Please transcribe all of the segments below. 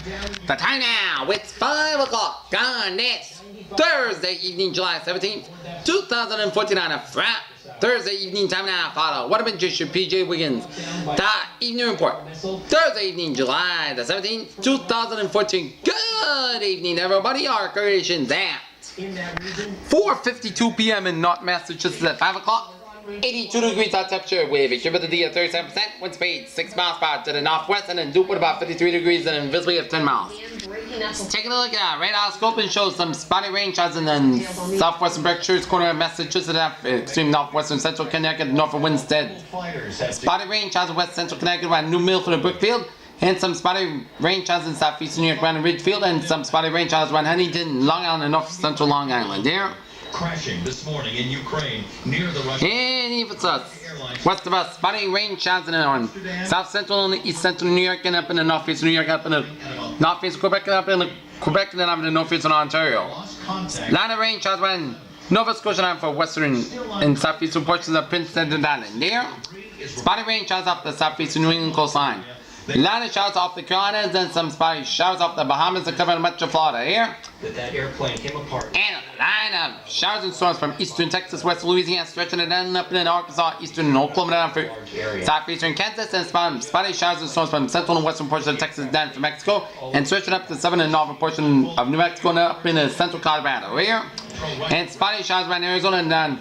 The time now, it's 5 o'clock on this Thursday evening, July 17th, 2014 on a frat Thursday evening time now. Follow what have been just your PJ Wiggins. The evening report. Thursday evening, July the 17th, 2014. Good evening, everybody. Our creations at 4:52 p.m. in North Massachusetts at 5 o'clock. 82 degrees hot temperature with a humidity of 37%, wind speed 6 miles per hour to the northwest, and then Duke with about 53 degrees and visibility of 10 miles. Taking a look at our radar scope and shows some spotty rain showers in the southwestern Berkshires corner of Massachusetts, extreme northwestern central Connecticut, northern Winstead. Spotty rain showers in west central Connecticut around New Milford and Brookfield, and some spotty rain showers in southeastern New York around Ridgefield, and some spotty rain showers around Huntington, Long Island, and north central Long Island. There. Crashing this morning in Ukraine near the Russian. And even us. West of us, spotty rain showers in the south central and east central New York, and up in the northeast New York, up in the northeast Quebec, and up in the Quebec, and then up in the northeast of Ontario. Line of rain showers around Nova Scotia and for western and southeastern portions of Prince Edward Island. There, spotty rain showers off the southeastern New England coastline. Line of showers off the Carolinas and some spotty showers off the Bahamas and covering much of Florida. Here. That airplane came apart. And a line of showers and storms from eastern Texas, west Louisiana, stretching it down up in Arkansas, eastern Oklahoma, down for southeastern Kansas, and spotty showers and storms from central and western portions of Texas down from Mexico, and stretching up the southern and northern portion of New Mexico and up in the central Colorado. Here. And spotty showers around Arizona and down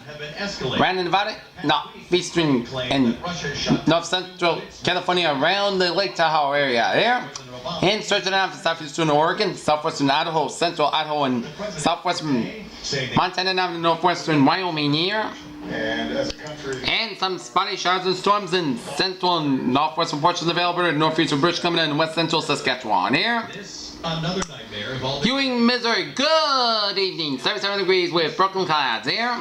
around Nevada, northeastern and north central California around the Lake Tahoe area. Here. And stretching out from southeastern Oregon, southwestern Idaho, central Idaho, and southwestern Montana down to northwestern Wyoming here. And some spotty showers and storms in central and northwestern portions of Alberta, northeastern British Columbia, and west central Saskatchewan here. Another nightmare involving Ewing, Missouri, good evening, 77 degrees with broken clouds here.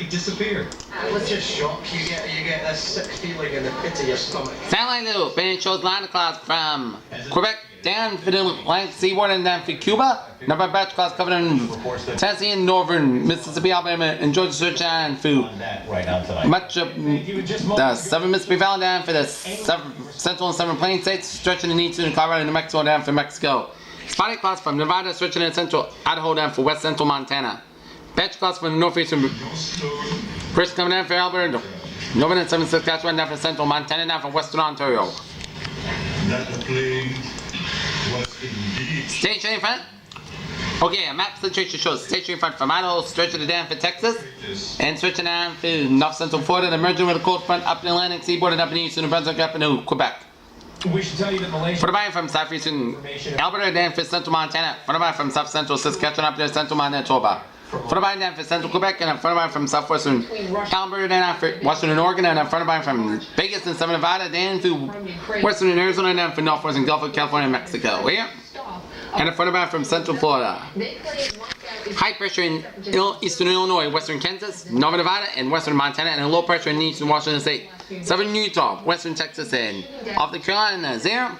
Disappeared. What's your shock? You get this sick feeling in the pit of your stomach. Satellite loop, and it shows line of clouds from Quebec down for the Atlantic seaboard and down for Cuba. Number of batch clouds covering Tennessee and northern Mississippi, Alabama, and Georgia, Georgia, and for much of the southern Mississippi Valley down for the central and southern plain states, stretching in eastern Colorado and New Mexico down for Mexico. Spotty clouds from Nevada, stretching in central Idaho down for west central Montana. Batch clouds from the northeastern British coming down for Alberta, northern and southern Saskatchewan down for central Montana down for western Ontario. Station in front. Okay, a map situation shows station in front from Idaho, stretching it down for Texas, and stretching down for north central Florida, and merging with a cold front up the Atlantic seaboard and up in eastern New Brunswick, up into Quebec. We should tell you that Malaysia. For the buying from southeastern Alberta down for central Montana. For the buying from south central Saskatchewan up to central Manitoba. For the buying down for central Quebec, and for the buying from southwestern Alberta down for western Oregon, and for the buying from Vegas and southern Nevada down to western Arizona and down for northwestern Gulf of California and Mexico. Here. And a front of back from central Florida. High pressure in eastern Illinois, western Kansas, northern Nevada, and western Montana, and a low pressure in eastern Washington State, southern Utah, western Texas, and off the Carolinas. There,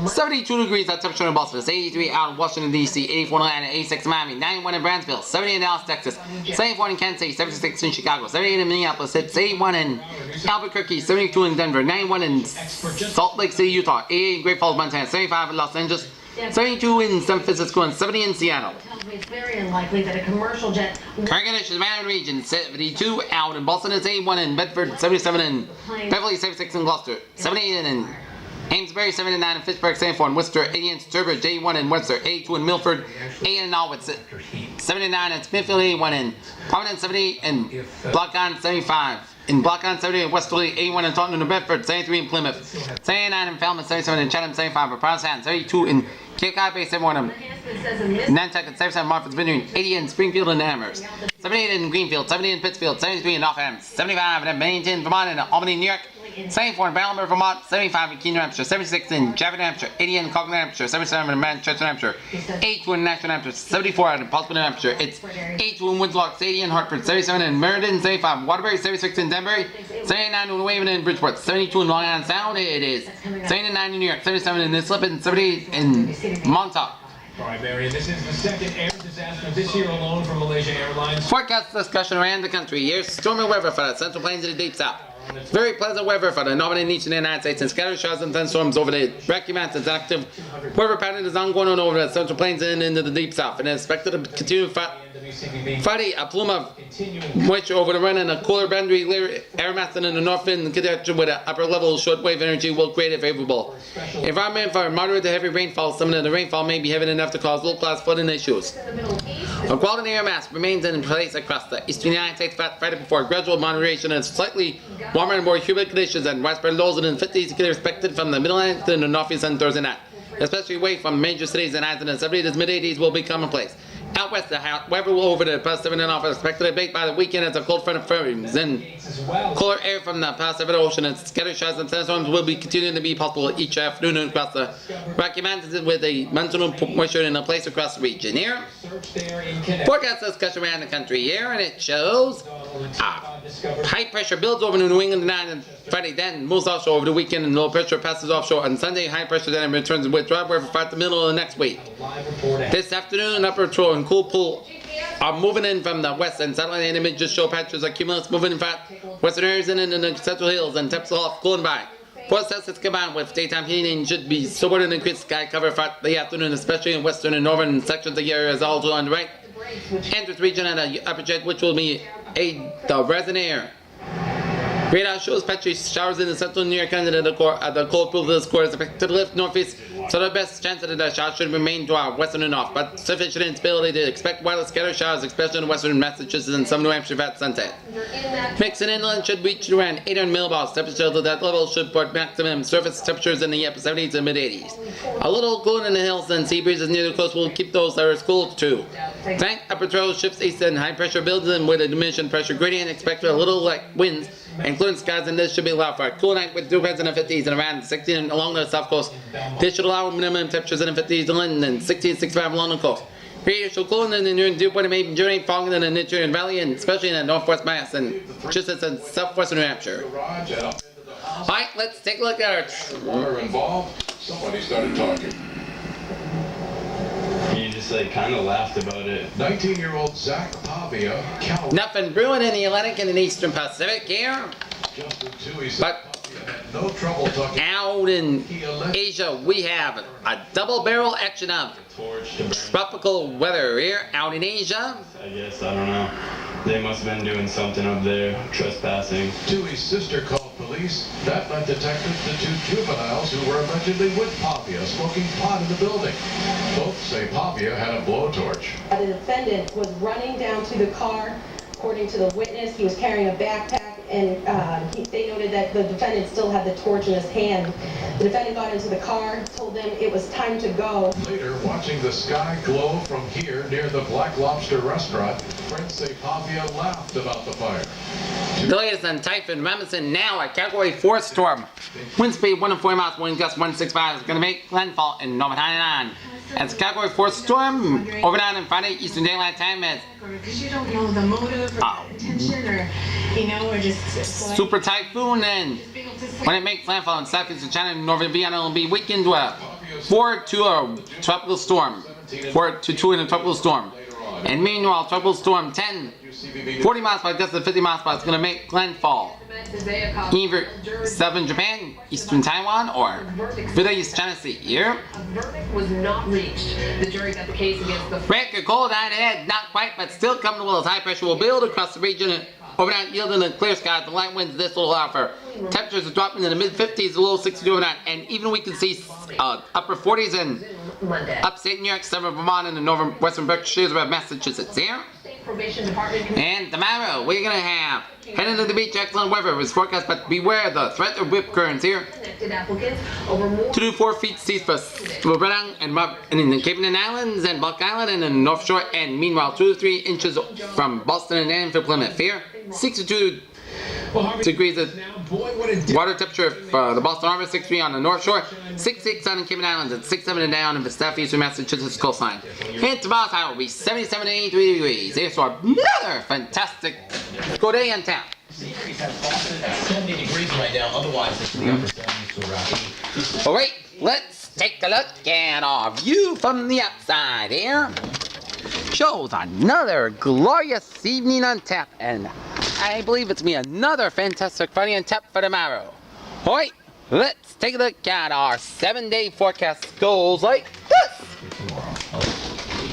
72 degrees hot temperature in Boston, 83 out in Washington D.C., 84 in Atlanta, 86 in Miami, 91 in Brownsville, 70 in Dallas, Texas, 74 in Kansas City, 76 in Chicago, 78 in Minneapolis, 81 in Albuquerque, 72 in Denver, 91 in Salt Lake City, Utah, 88 in Great Falls, Montana, 75 in Los Angeles, 72 in San Francisco, and 70 in Seattle. It's very unlikely that a commercial jet. Current conditions, Mountain Region, 72 out in Boston, it's 81 in Bedford, 77 in Beverly, 76 in Gloucester, 78 in Amesbury, 79 in Fitchburg, 74 in Worcester, 80 in Sturbridge, 81 in Webster, 82 in Milford, 80 in Norwich, 79 in Smithfield, 81 in Providence, 70 in Block Island, 75 in Block Island, 70 in Westerly, 81 in Taunton, New Bedford, 73 in Plymouth, 79 in Falmouth, 77 in Chatham, 75 in Provincetown, 32 in Cape Cod Bay, 71 in Nantucket, 77 in Martha's Vineyard, 80 in Springfield and Amherst, 78 in Greenfield, 70 in Pittsfield, 73 in Northampton, 75 in Bennington, Vermont, and Albany, New York, 74 in Ballmer, Vermont, 75 in Keene, New Hampshire, 76 in Javert, New Hampshire, 80 in Concord, New Hampshire, 77 in Manchester, New Hampshire, 82 in Nashville, New Hampshire, 74 out in Pottsville, New Hampshire, it's 82 in Woodlock, 80 in Hartford, 77 in Meriden, 75 in Waterbury, 76 in Denbury, 79 in Waven and Bridgeport, 72 in Long Island Sound, it is 79 in New York, 77 in Islip, 78 in Montauk. All right, Marion, this is the second air disaster this year alone for Malaysia Airlines. Forecast discussion around the country. Here's stormy weather for the Central Plains of the Deep South. Very pleasant weather for the northern and eastern United States, and scattered showers and thunderstorms over the Rocky Mountains. Active weather pattern is ongoing on over the central plains and into the deep south, and is expected to continue Friday. A plume of moisture over the run and a cooler boundary layer air mass in the north wind conjunction with an upper level shortwave energy will create a favorable environment for moderate to heavy rainfall. Some of the rainfall may be heavy enough to cause low-class flooding issues. A quality air mass remains in place across the eastern United States Friday before gradual moderation and slightly warmer and more humid conditions and widespread lows in the 50s are expected from the middle Atlantic to the northeast on Thursday night, especially away from major cities and highs in the 70s to mid-80s will be commonplace. Out west, the weather will over the Pacific and off expected to abate by the weekend as a cold front firms and cooler air from the Pacific Ocean and scattered showers and thunderstorms will be continuing to be possible each afternoon across the Rocky Mountains with a monsoon moisture in place across the region. Here, forecast discussion around the country here, and it shows high pressure builds over New England tonight and Friday, then moves offshore over the weekend, and low pressure passes offshore on Sunday. High pressure then returns with dry weather for the middle of the next week. This afternoon, upper trough and cool pool are moving in from the west, and satellite images show patches of cumulus moving in fact western areas and in the central hills and temps off cooling by. Forecasts combined with daytime heating should be somewhat an increased sky cover for the afternoon, especially in western and northern sections of the area, as also on the right entrance region and the upper jet, which will be the resin air. Radar shows patchy showers in the central New York and the cold pool of this quarter is expected to lift northeast, so the best chance that the showers should remain to our western and north, but sufficient instability to expect widely scattered showers, especially in western Massachusetts and some New Hampshire at sunset. Mixing inland should reach around 800 millibars. Temperature to that level should put maximum surface temperatures in the upper 70s to mid 80s. A little cooler in the hills and sea breezes near the coast will keep those that are cool too. Tank upper trough shifts east and high pressure builds in with a diminished pressure gradient. Expect a little light winds and clear skies, and this should be allowed for a cool night with dew points in the 50s and around 16 along the south coast. This should allow minimum temperatures in the 50s inland and 60 to 65 along the coast. Radiation shall cool in the dew point may generate fog in the Nichiren Valley, and especially in the northwest Mass and Massachusetts and southwestern New Hampshire. Alright, let's take a look at our Water involved. Somebody started talking. You just kind of laughed about it. 19-year-old Zach Pavia, Cal. nothing brewing in the Atlantic and the Eastern Pacific here. Justin Toohey said But Pavia had no trouble talking. out in Asia, we have a double barrel action of Torch to burn. tropical weather here out in Asia. I guess, I don't know. They must have been doing something up there, trespassing. Toohey's sister called police. That led detectives to two juveniles who were allegedly with Pavia smoking pot in the building. Both say Pavia had a blowtorch. The defendant was running down to the car. According to the witness, he was carrying a backpack, and they noted that the defendant still had the torch in his hand. The defendant got into the car, told them it was time to go. Later, watching the sky glow from here near the Black Lobster restaurant, friends say Pavia laughed about the fire. The latest on Typhoon Remington, now a Category 4 storm. Wind speed 104 miles, wind gust 165 is going to make landfall in Northern Hainan. It's a Category 4 storm overnight on Friday Eastern Daylight Time as because you don't know the motive or intention or, or just super typhoon, and when it makes landfall in southeastern China and northern Vietnam, it'll be weakened to a 4 to a tropical storm. 4 to 2 in a tropical storm. And meanwhile, tropical storm 10, 40 miles by gust of 50 miles per hour is going to make landfall either southern Japan, eastern Taiwan, or Middle East China Sea. Here, A verdict was not reached. The jury got the case against the record cold night ahead, not quite, but still comfortable as high pressure will build across the region. Overnight, yielding a clear sky, the light winds. This will allow for temperatures dropping in the mid 50s, a low 62 overnight, and even we can see upper 40s in Monday. upstate New York, southern Vermont, and the northern western Berkshires of Massachusetts. Here. Probation Department. And tomorrow, we're going to have heading to the beach, excellent weather is forecast, but beware the threat of whip currents here. Connected applicants over more 2 to 4 feet seas for Brunang and in the Cape and Islands and Buck Island and in the North Shore, and meanwhile 2 to 3 inches from Boston and Danville Plymouth here. 62 degrees of water temperature for the Boston Harbor, 6.3 on the North Shore, 6.6 on the Cayman Islands, and 6.7 down in the southeastern Massachusetts coastline. And tomorrow's high will be 77 to 83 degrees. Here's for another fantastic go day in town. Series have Boston at 70 degrees right now, otherwise it's the upper 70s to around 80. Alright, let's take a look at our view from the outside here. Shows another glorious evening on tap, and I believe it's me another fantastic Friday and tap for tomorrow. Alright, let's take a look at our 7-day forecast goals like this.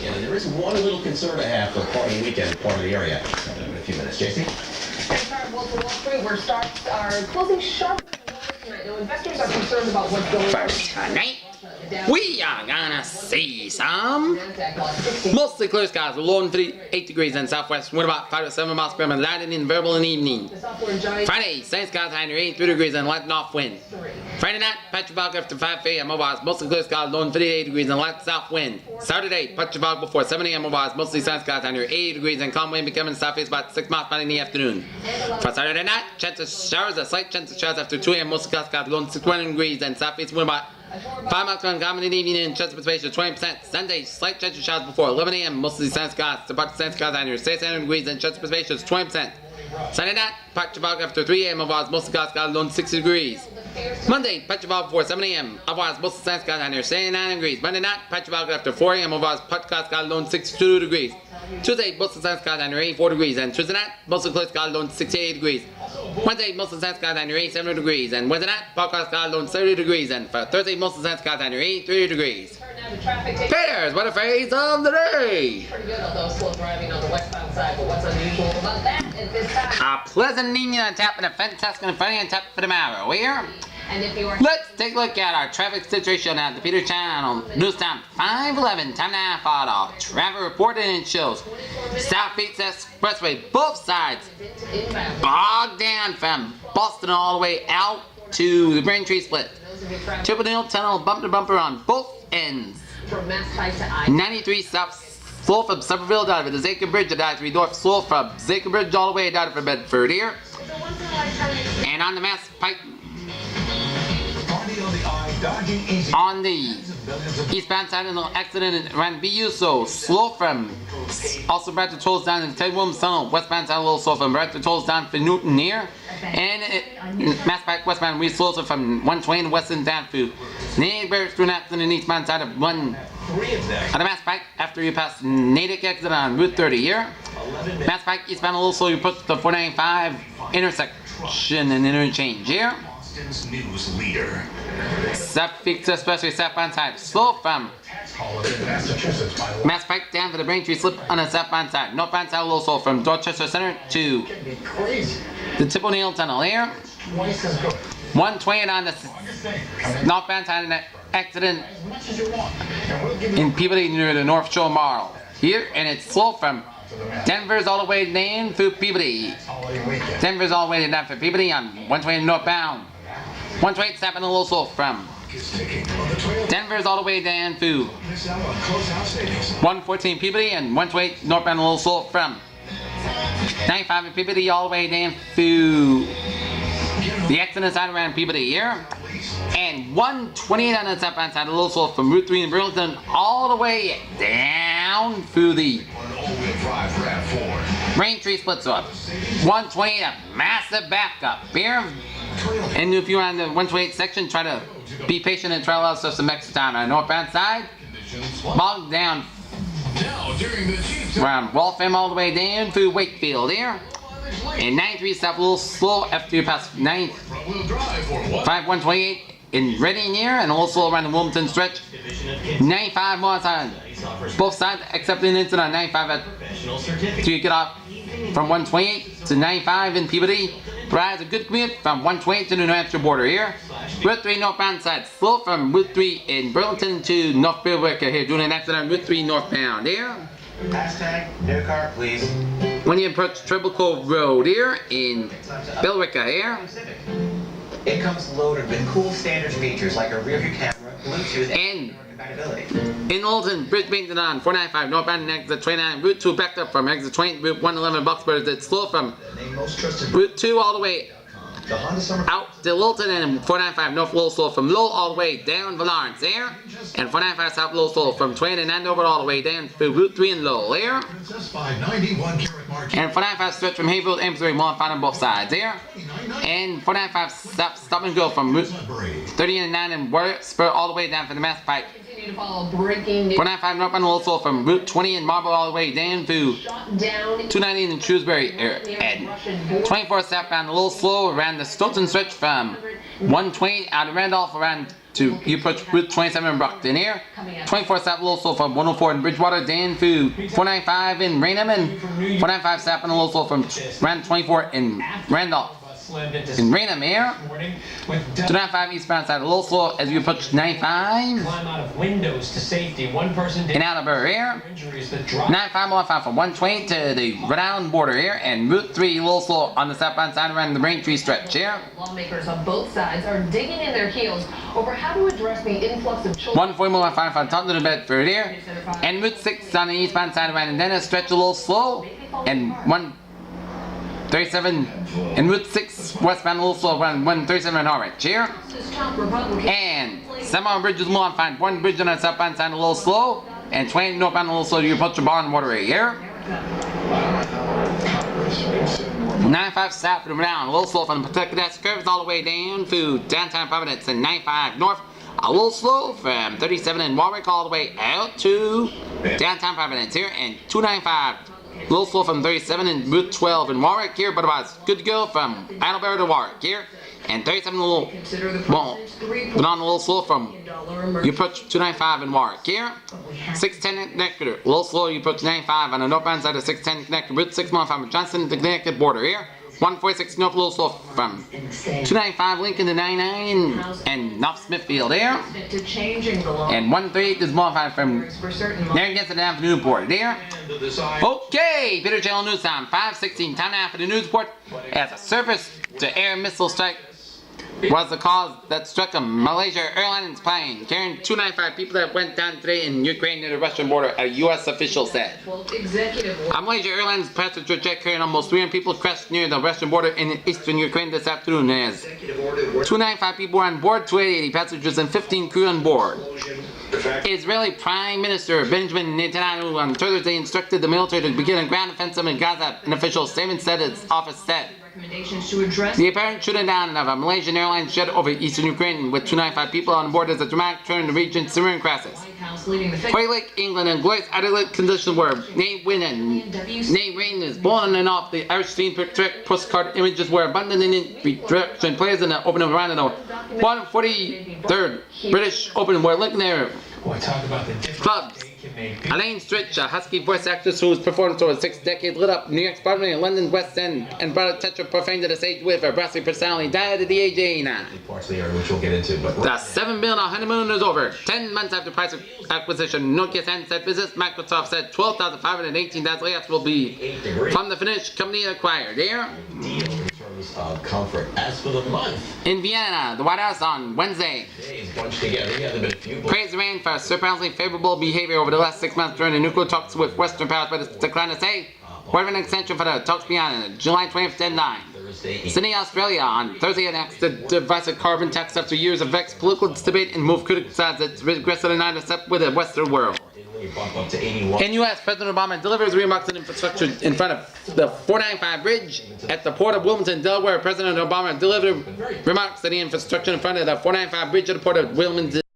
And there is one little concern I have for part of the weekend, part of the area. In a few minutes, JC. Wall Street, where stocks are closing sharply tonight. Now, investors are concerned about what's going on. First tonight, we are gonna see some mostly clear skies, low and 38 degrees in southwest, wind about 5 to 7 miles per hour, light and variable in the evening. Friday, sunny skies, high near 83 degrees and light north wind. Friday night, Petrovac after 5 a.m. otherwise mostly clear skies, low and 58 degrees and light south wind. Saturday, Petrovac before 7 a.m. otherwise mostly sunny skies, high near 80 degrees and calm wind becoming southeast about 6 miles by in the afternoon. For Saturday night, chance of showers, a slight chance of showers after 2 a.m. mostly clear skies, low and 61 degrees and southeast wind about 5 miles per hour in the evening and chance of precipitation 20%. Sunday, slight chance of showers before 11 a.m. Mostly sunny skies, about sunny skies high near 600 degrees and chance of precipitation 20%. Sunday night, Petrovac after 3 a.m. otherwise mostly clear skies, low and 60 degrees. Monday, Petrovac before 7 a.m. otherwise mostly sunny skies high near 79 degrees. Monday night, Petrovac after 4 a.m. otherwise Petrovac skies low and 62 degrees. Tuesday, mostly sunny skies high near 84 degrees. And Tuesday night, mostly clear skies low and 68 degrees. Wednesday, mostly sunny skies high near 87 degrees. And Wednesday night, Petrovac skies low and 30 degrees. And for Thursday, mostly sunny skies high near 83 degrees. Peters, what a phrase of the day! Pretty good, although slow driving on the westbound side, but what's unusual about that at this time? A pleasant evening on tap and a fantastic and funny on tap for tomorrow. Here, And if you are let's take a look at our traffic situation at the Peter Channel. News time 5:11. Time now for our traffic report, and it shows Southeast Expressway, both sides bogged down from Boston all the way out to the Braintree Split. Triple Hill Tunnel bumper to bumper on both ends. from Mass Pike to I. 93 south, slow from Somerville down to the Zaker Bridge, to 93 north, slow from Zaker Bridge all the way down to Bedford here. And on the Mass Pike, on the eastbound side, a little accident around BU, so slow from also Bradford tolls down to Ted Williams Tunnel, westbound side a little slow from Bradford tolls down for Newton here. And Mass Pike westbound, we slow from 120 western down to Natick through an accident in eastbound side of one. On the Mass Pike, after you pass Natick exit on Route 30 here. Mass Pike eastbound a little slow, you put the 495 intersection and interchange here. News leader. Southeast especially southbound side, slow from Mass Pike down to the Braintree Slip on the southbound side. Northbound side a little slow from Dorchester Center to the Triple Neal Tunnel here. 120 on the northbound side of the accident in Peabody near the North Shore Mall here, and it's slow from Denver's all the way down through Peabody. Denver's all the way down for Peabody on 120 northbound. 128 snapping a little slow from Denver's all the way down through 114 Peabody, and 128 northbound a little slow from 95 in Peabody all the way down through the accident side around Peabody here. And 128 on the southbound side a little slow from Route 3 in Burlington all the way down through the Braintree Splits up. 128 a massive backup here. And if you're on the 128 section, try to be patient and try to allow yourself some extra time. On the northbound side, bogged down around Waltham all the way down through Wakefield here. And 93 stop a little slow after you pass 128 in Reading here, and a little slow around the Wilmington stretch. 95 more on both sides, except in incident on 95 so you get off from 128 to 95 in Peabody. Provides a good commute from 128 to the New Hampshire border here. Route 3 northbound side, slow from Route 3 in Burlington to North Billerica here, doing an accident on Route 3 northbound here. Hashtag new car, please. When you approach Treble Cove Road here in Billerica here. It comes loaded with cool standard features like a rear view camera, Bluetooth, And compatibility. in Olden, bridge maintenance on 495 northbound and exit 29, Route 2 backed up from exit 20, Route 111 Bucksburg. It's slow from Route 2 all the way out to Lowell and 495 North Lowell slow from Lowell all the way down to Lawrence there. And 495 South Lowell slow from Twain and Andover all the way down to Route 3 in Lowell there. And 495 stretch from Hayfield to Amesbury, more found on both sides there. And 495 stop and go from Route 39 and Spur all the way down to the Mass Pike. To follow breaking news. 495 northbound a little slow from Route 20 in Marble all the way down to Shot down 290 in Shrewsbury. And 24 southbound a little slow around the Stoughton stretch from 120 out of Randolph around to you approach Route 27 in Brockton here. 24 south a little slow from 104 in Bridgewater down to 495 in Raynham, and 495 southbound a little slow from around 24 in Randolph. In Raynham here. 295 eastbound side a little slow as you approach 95. Climb out of windows to safety. One person did In Attleboro here. injuries that drop. 9515 from 120 to the Rhode Island border here, and Route 3 a little slow on the southbound side around the Braintree stretch here. Lawmakers on both sides are digging in their heels over how to address the influx of children. 14115 from Taunton to Bedford here, and Route 6 on the eastbound side around Dennis stretch a little slow, and 137 and Route 6 westbound a little slow around 137 in Orange here. And Summer Bridge is modified. One bridge on the southbound side a little slow, and 20 northbound a little slow. You approach the barn waterway here. 95 south from down a little slow from the protected desk curves all the way down to downtown Providence, and 95 north a little slow from 37 in Warwick all the way out to downtown Providence here, and 295 a little slow from 37 in Route 12 in Warwick here, but otherwise good to go from Attleboro to Warwick here. And 37 a little, well, but on a little slow from, you approach 295 in Warwick here. 610 connector, a little slow, you approach 95 on the northbound side of 610 connector, Route 6 from Johnson to Connecticut border here. 146 north, a little slow from 295 Lincoln to 99 and North Smithfield here. And 138 is modified from there gets it down for Newport there. Okay, Peter Channel News Time 5:16. Time now for the news report. As a surface to air missile strike was the cause that struck a Malaysia Airlines plane carrying 295 people that went down today in Ukraine near the Russian border, a U.S. official said. A Malaysia Airlines passenger jet carrying almost 300 people crashed near the Russian border in eastern Ukraine this afternoon as 295 people were on board, 280 passengers and 15 crew on board. Israeli Prime Minister Benjamin Netanyahu on Thursday instructed the military to begin a ground offensive in Gaza, an official statement said his office said. The apparent shooting down of a Malaysian Airlines jet over eastern Ukraine with 295 people on board is a dramatic turn in the region's Syrian crisis. Quake, England, and glorious idyllic conditions where nay wind and nay rain is blowing and off the Irish scene direct postcard images where abundant direction plays in the open around the 143rd British Open where looking there clubs. Elaine Stritch, a husky voice actress who has performed for 6 decades, lit up New York's Broadway and London's West End and brought a touch of profane to the stage with her brassy personality, died at the age of 89. Which we'll get into, but the $7 billion honeymoon is over. 10 months after price acquisition, Nokia's handset business, Microsoft said 12,518 layoffs will be from the Finnish company acquired. There. Comfort. As for the month, in Vienna, the White House on Wednesday praised Iran for surprisingly favorable behavior over the last 6 months during the nuclear talks with Western powers, but it's declined to say whether an extension for the talks beyond the July 20th deadline. Sydney, Australia on Thursday announced the divisive carbon tax after years of vexed political debate and moved criticized its regressive not accept with the Western world. In U.S., President Obama delivers remarks on infrastructure in front of the 495 bridge at the port of Wilmington, Delaware. President Obama delivered remarks on the infrastructure in front of the 495 bridge at the port of Wilmington.